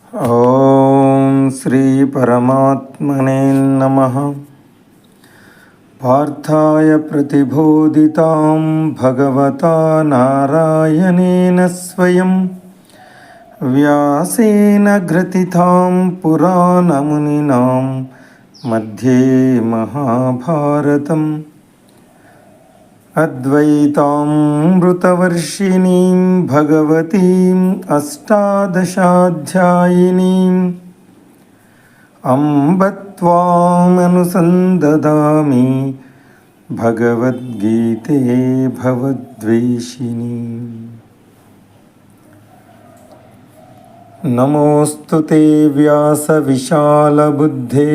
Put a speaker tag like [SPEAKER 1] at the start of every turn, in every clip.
[SPEAKER 1] ఓం శ్రీ పరమాత్మనే నమః. పార్థాయ ప్రతిబోధితాం భగవతా నారాయణేన స్వయం వ్యాసేన గ్రథితాం పురాణమునినాం మధ్యే మహాభారతం. అద్వైతామృతవర్షిణీం భగవతీం అష్టాదశాధ్యాయినీం అంబ త్వామనుసందదామి భగవద్గీతే భవద్వేషిణీ. నమోऽस्तु వ్యాస విశాలబుద్ధే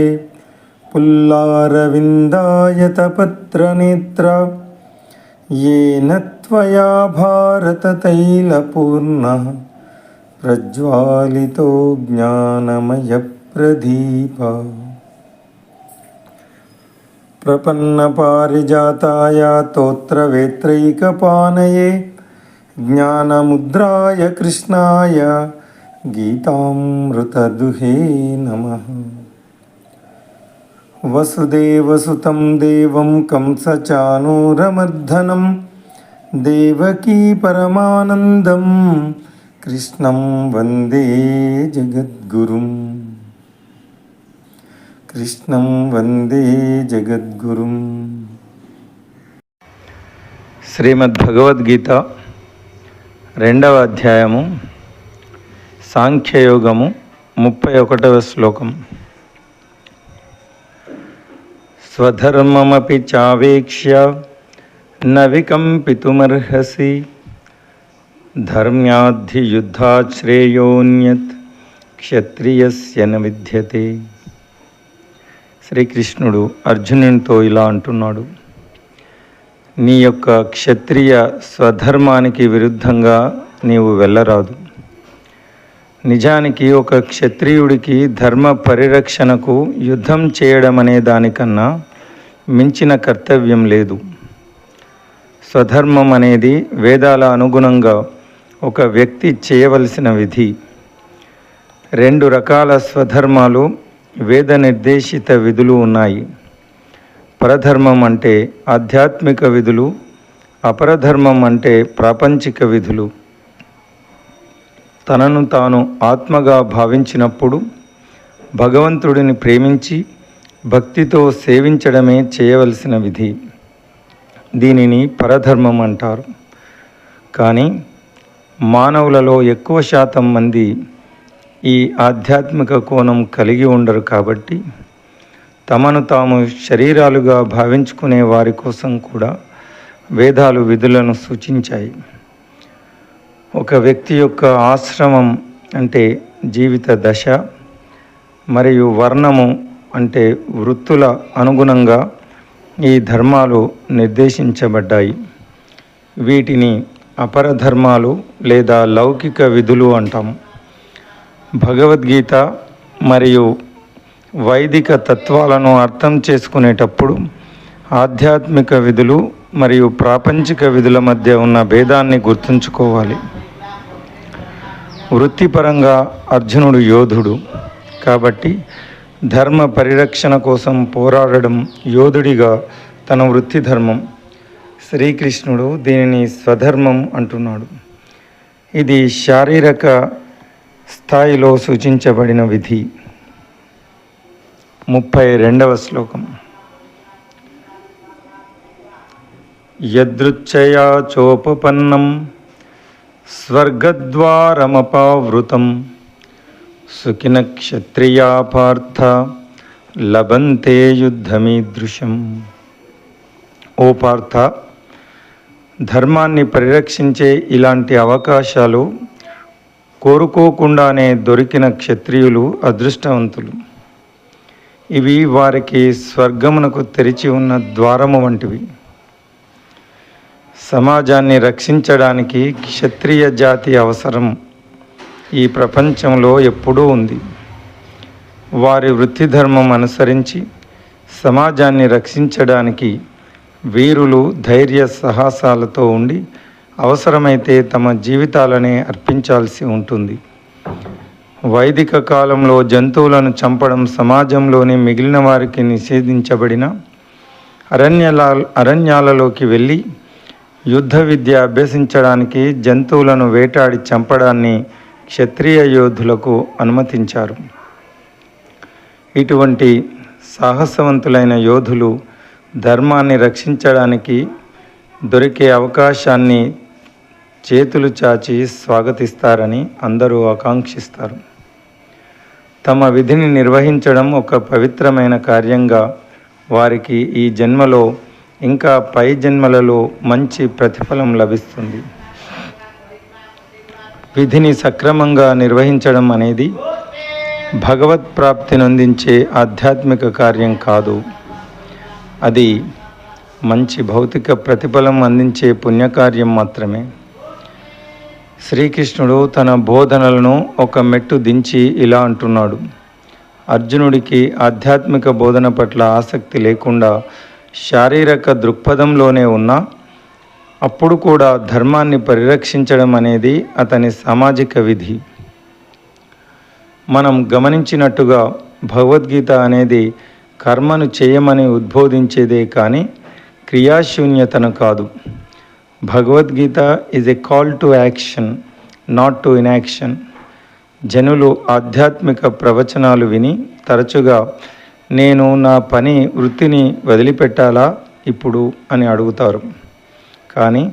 [SPEAKER 1] పుల్లారవిందాయతపత్రనేత్ర येन त्वया भारततैलपूर्णः प्रज्वालितो ज्ञानमयप्रदीपः. प्रपन्नपारिजाताय तोत्रवेत्रैकपाणये ज्ञानमुद्राय कृष्णाय गीतामृतदुहे नमः. वसुदेवसुतं देवं कंसचाणूरमर्दनं देवकी परमानन्दं कृष्णं वन्दे जगद्गुरुं. कृष्णं वन्दे जगद्गुरुं. శ్రీమద్భగవద్గీత 2వ అధ్యాయము సాంఖ్యయోగము 31వ శ్లోకం. స్వధర్మమపి చావేక్ష్య న వికంపితుమర్హసి ధర్మ్యాద్ధియుద్ధాత్ శ్రేయోన్యత్ క్షత్రియస్య న విద్యతే. శ్రీకృష్ణుడు అర్జునునితో ఇలా అంటున్నాడు, నీ యొక్క క్షత్రియ స్వధర్మానికి విరుద్ధంగా నీవు వెళ్ళరాదు. నిజానికి ఒక క్షత్రియుడికి ధర్మ పరిరక్షణకు యుద్ధం చేయడం అనే దానికన్నా మించిన కర్తవ్యం లేదు. స్వధర్మం అనేది వేదాల అనుగుణంగా ఒక వ్యక్తి చేయవలసిన విధి. 2 రకాల స్వధర్మాలు వేద నిర్దేశిత విధులు ఉన్నాయి. పరధర్మం అంటే ఆధ్యాత్మిక విధులు, అపరధర్మం అంటే ప్రాపంచిక విధులు. తనను తాను ఆత్మగా భావించినప్పుడు భగవంతుడిని ప్రేమించి భక్తితో సేవించడమే చేయవలసిన విధి. దీనిని పరధర్మం అంటారు. కానీ మానవులలో ఎక్కువ శాతం మంది ఈ ఆధ్యాత్మిక కోణం కలిగి ఉండరు. కాబట్టి తమను తాము శరీరాలుగా భావించుకునే వారి కోసం కూడా వేదాలు విధులను సూచించాయి. ఒక వ్యక్తి యొక్క ఆశ్రమం అంటే జీవిత దశ మరియు వర్ణము అంటే వృత్తుల అనుగుణంగా ఈ ధర్మాలు నిర్దేశించబడ్డాయి. వీటిని అపరధర్మాలు లేదా లౌకిక విధులు అంటాము. భగవద్గీత మరియు వైదిక తత్వాలను అర్థం చేసుకునేటప్పుడు ఆధ్యాత్మిక విధులు మరియు ప్రాపంచిక విధుల మధ్య ఉన్న భేదాన్ని గుర్తుంచుకోవాలి. వృత్తిపరంగా అర్జునుడు యోధుడు కాబట్టి ధర్మ పరిరక్షణ కోసం పోరాడడం యోధుడిగా తన వృత్తి ధర్మం. శ్రీకృష్ణుడు దీనిని స్వధర్మం అంటున్నాడు. ఇది శారీరక స్థాయిలో సూచించబడిన విధి. 32వ శ్లోకం. యదృచ్ఛయా చోపపన్నం స్వర్గద్వారమపావృతం సుఖిన క్షత్రియా పార్థ లభంతే యుద్ధమీదృశం. ఓ పార్థ, ధర్మాన్ని పరిరక్షించే ఇలాంటి అవకాశాలు కోరుకోకుండానే దొరికిన క్షత్రియులు అదృష్టవంతులు. ఇవి వారికి స్వర్గమునకు తెరిచి ఉన్న ద్వారము వంటివి. సమాజాన్ని రక్షించడానికి క్షత్రియ జాతి అవసరం ఈ ప్రపంచంలో ఎప్పుడూ ఉంది. వారి వృత్తి ధర్మం అనుసరించి సమాజాన్ని రక్షించడానికి వీరులు ధైర్య సాహసాలతో ఉండి అవసరమైతే తమ జీవితాలనే అర్పించాల్సి ఉంటుంది. వైదిక కాలంలో జంతువులను చంపడం సమాజంలోని మిగిలిన వారికి నిషేధించబడిన అరణ్యాలలోకి వెళ్ళి యుద్ధ విద్య అభ్యసించడానికి జంతువులను వేటాడి చంపడాన్ని క్షత్రియ యోధులకు అనుమతించారు. ఇటువంటి సాహసవంతులైన యోధులు ధర్మాన్ని రక్షించడానికి దొరికే అవకాశాన్ని చేతులు చాచి స్వాగతిస్తారని అందరూ ఆకాంక్షిస్తారు. తమ విధిని నిర్వహించడం ఒక పవిత్రమైన కార్యంగా వారికి ఈ జన్మలో ఇంకా పై జన్మలలో మంచి ప్రతిఫలం లభిస్తుంది. విధిని సక్రమంగా నిర్వహించడం అనేది భగవత్ ప్రాప్తిని అందించే ఆధ్యాత్మిక కార్యం కాదు. అది మంచి భౌతిక ప్రతిఫలం అందించే పుణ్యకార్యం మాత్రమే. శ్రీకృష్ణుడు తన బోధనలను ఒక మెట్టు దించి ఇలా అంటున్నాడు: అర్జునుడికి ఆధ్యాత్మిక బోధన పట్ల ఆసక్తి లేకుండా శారీరక దృక్పథంలోనే ఉన్నా అప్పుడు కూడా ధర్మాన్ని పరిరక్షించడం అనేది అతని సామాజిక విధి. మనం గమనించినట్టుగా భగవద్గీత అనేది కర్మను చేయమని ఉద్బోధించేదే కానీ క్రియాశూన్యతను కాదు. Bhagavad Gita is a call to action, not to inaction. జనులు ఆధ్యాత్మిక ప్రవచనాలు విని తరచుగా నేను నా వృత్తిని వదిలిపెట్టాలా ఇప్పుడు అని అడుగుతారు. కానీ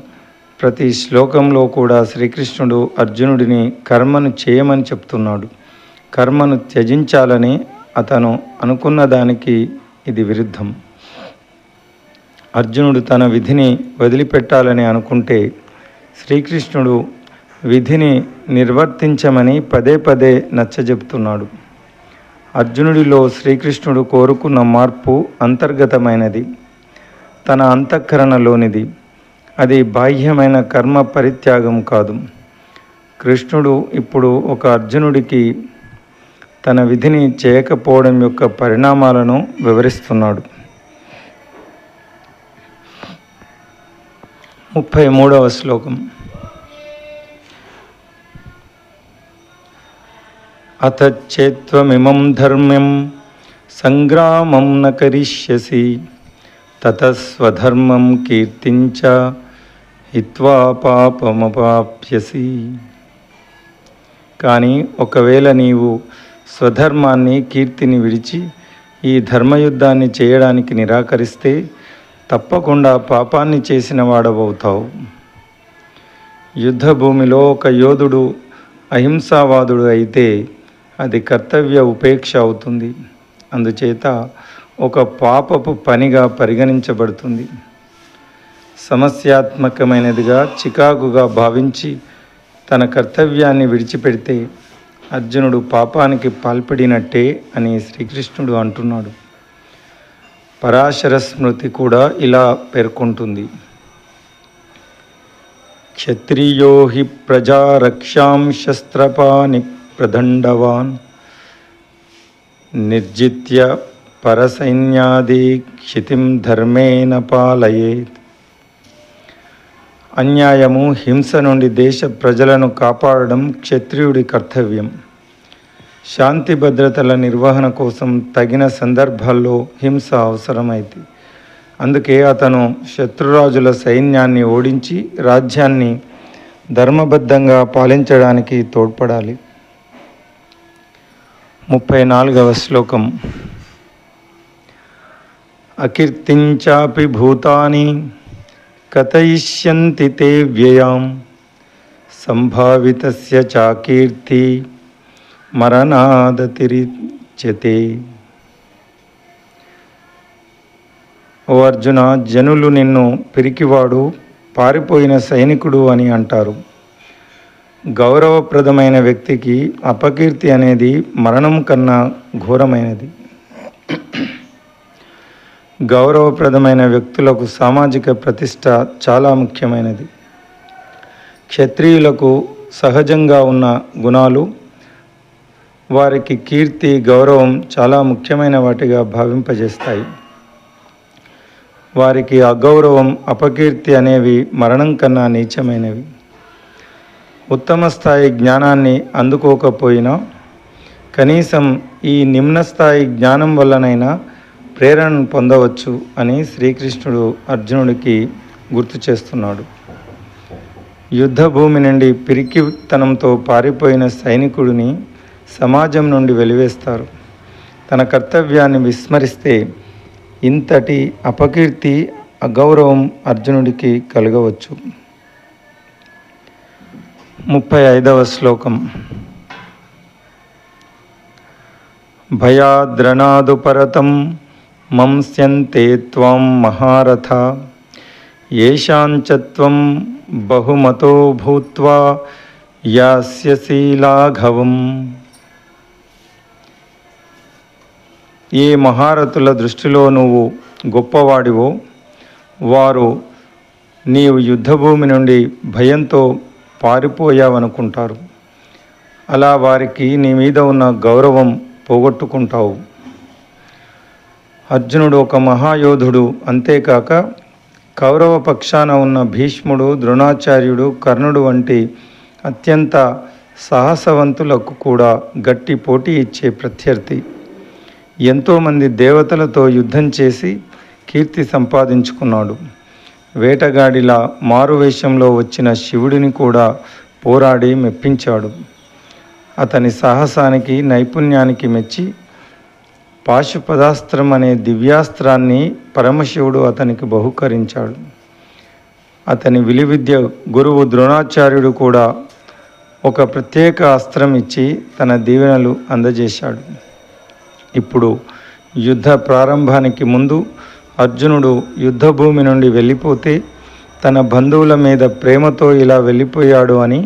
[SPEAKER 1] ప్రతి శ్లోకంలో కూడా శ్రీకృష్ణుడు అర్జునుడిని కర్మను చేయమని చెప్తున్నాడు. కర్మను త్యజించాలని అతను అనుకున్న దానికి ఇది విరుద్ధం. అర్జునుడు తన విధిని వదిలిపెట్టాలని అనుకుంటే శ్రీకృష్ణుడు విధిని నిర్వర్తించమని పదే పదే నచ్చజెప్తున్నాడు. అర్జునుడిలో శ్రీకృష్ణుడు కోరుకున్న మార్పు అంతర్గతమైనది, తన అంతఃకరణలోనిది. అది బాహ్యమైన కర్మ పరిత్యాగం కాదు. కృష్ణుడు ఇప్పుడు ఒక అర్జునుడికి తన విధిని చేయకపోవడం యొక్క పరిణామాలను వివరిస్తున్నాడు. 33వ శ్లోకం. అతచ్చేత్వమిమం ధర్మ్యం సంగ్రామం న కరిష్యసి తతస్వధర్మం కీర్తించ హిత్వా పాపమపాప్యసి. కానీ ఒకవేళ నీవు స్వధర్మాన్ని, కీర్తిని విడిచి ఈ ధర్మయుద్ధాన్ని చేయడానికి నిరాకరిస్తే తప్పకుండా పాపాన్ని చేసిన వాడవవుతావు. యుద్ధ భూమిలో ఒక యోధుడు అహింసావాదుడు అయితే అది కర్తవ్య ఉపేక్ష అవుతుంది. అందుచేత ఒక పాపపు పనిగా పరిగణించబడుతుంది. సమస్యాత్మకమైనదిగా, చికాకుగా భావించి తన కర్తవ్యాన్ని విడిచిపెడితే అర్జునుడు పాపానికి పాల్పడినట్టే అని శ్రీకృష్ణుడు అంటున్నాడు. పరాశర స్మృతి కూడా ఇలా పేర్కొంటుంది: క్షత్రియో హి ప్రజారక్షాం శస్త్రపాని ప్రదండవాన్ నిర్జిత్య పరసైన్యాది క్షితిం ధర్మేణ పాలయేత్. అన్యాయము, హింస నుండి దేశ ప్రజలను కాపాడడం క్షత్రియుడి కర్తవ్యం. శాంతి భద్రతల నిర్వహణ కోసం తగిన సందర్భాల్లో హింస అవసరమైంది. అందుకే అతను శత్రురాజుల సైన్యాన్ని ఓడించి రాజ్యాన్ని ధర్మబద్ధంగా పాలించడానికి తోడ్పడాలి. 34వ శ్లోకం. అకీర్తించాపి భూతాని కథయిష్యంతి తే వ్యయాం సంభావితస్య చాకీర్తి మరణాదతిరిచ్యతే. ఓ అర్జున, జనులు నిన్ను పిరికివాడు, పారిపోయిన సైనికుడు అని అంటారు. గౌరవప్రదమైన వ్యక్తికి అపకీర్తి అనేది మరణం కన్నా ఘోరమైనది. గౌరవప్రదమైన వ్యక్తులకు సామాజిక ప్రతిష్ట చాలా ముఖ్యమైనది. క్షత్రియులకు సహజంగా ఉన్న గుణాలు వారికి కీర్తి, గౌరవం చాలా ముఖ్యమైన వాటిగా భావింపజేస్తాయి. వారికి అగౌరవం, అపకీర్తి అనేవి మరణం కన్నా నీచమైనవి. ఉత్తమ స్థాయి జ్ఞానాన్ని అందుకోకపోయినా కనీసం ఈ నిమ్న స్థాయి జ్ఞానం వల్లనైనా ప్రేరణను పొందవచ్చు అని శ్రీకృష్ణుడు అర్జునుడికి గుర్తు చేస్తున్నాడు. యుద్ధ భూమి నుండి పిరికితనంతో పారిపోయిన సైనికుడిని సమాజం నుండి వెలివేస్తారు. తన కర్తవ్యాన్ని విస్మరిస్తే ఇంతటి అపకీర్తి, అగౌరవం అర్జునుడికి కలగవచ్చు. 35వ శ్లోకం. భయాద్రణాదు పరతం మంస్యంతే త్వం మహారథ ఏషాంచత్వం బహుమతో భూత్వా యాస్యసి లాఘవం. ఏ మహారథుల దృష్టిలో నువ్వు గొప్పవాడివో వారు నీవు యుద్ధభూమి నుండి భయంతో పారిపోయావనుకుంటారు. అలా వారికి నీ మీద ఉన్న గౌరవం పోగొట్టుకుంటావు. అర్జునుడు ఒక మహాయోధుడు. అంతేకాక కౌరవ పక్షాన ఉన్న భీష్ముడు, ద్రోణాచార్యుడు, కర్ణుడు వంటి అత్యంత సాహసవంతులకు కూడా గట్టి పోటీ ఇచ్చే ప్రత్యర్థి. ఎంతోమంది దేవతలతో యుద్ధం చేసి కీర్తి సంపాదించుకున్నాడు. వేటగాడిలా మారువేషంలో వచ్చిన శివుడిని కూడా పోరాడి మెప్పించాడు. అతని సాహసానికి, నైపుణ్యానికి మెచ్చి పాశుపదాస్త్రం అనే దివ్యాస్త్రాన్ని పరమశివుడు అతనికి బహుకరించాడు. అతని విలువిద్య గురువు ద్రోణాచార్యుడు కూడా ఒక ప్రత్యేక అస్త్రం ఇచ్చి తన దీవెనలు అందజేశాడు. ఇప్పుడు యుద్ధ ప్రారంభానికి ముందు అర్జునుడు యుద్ధభూమి నుండి వెళ్ళిపోతే తన బంధువుల మీద ప్రేమతో ఇలా వెళ్ళిపోయాడు అని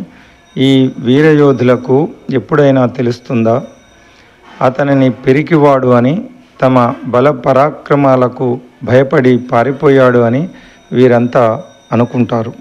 [SPEAKER 1] ఈ వీరయోధులకు ఎప్పుడైనా తెలుస్తుందా? అతనిని పిరికివాడు అని, తమ బల పరాక్రమాలకు భయపడి పారిపోయాడు అని వీరంతా అనుకుంటారు.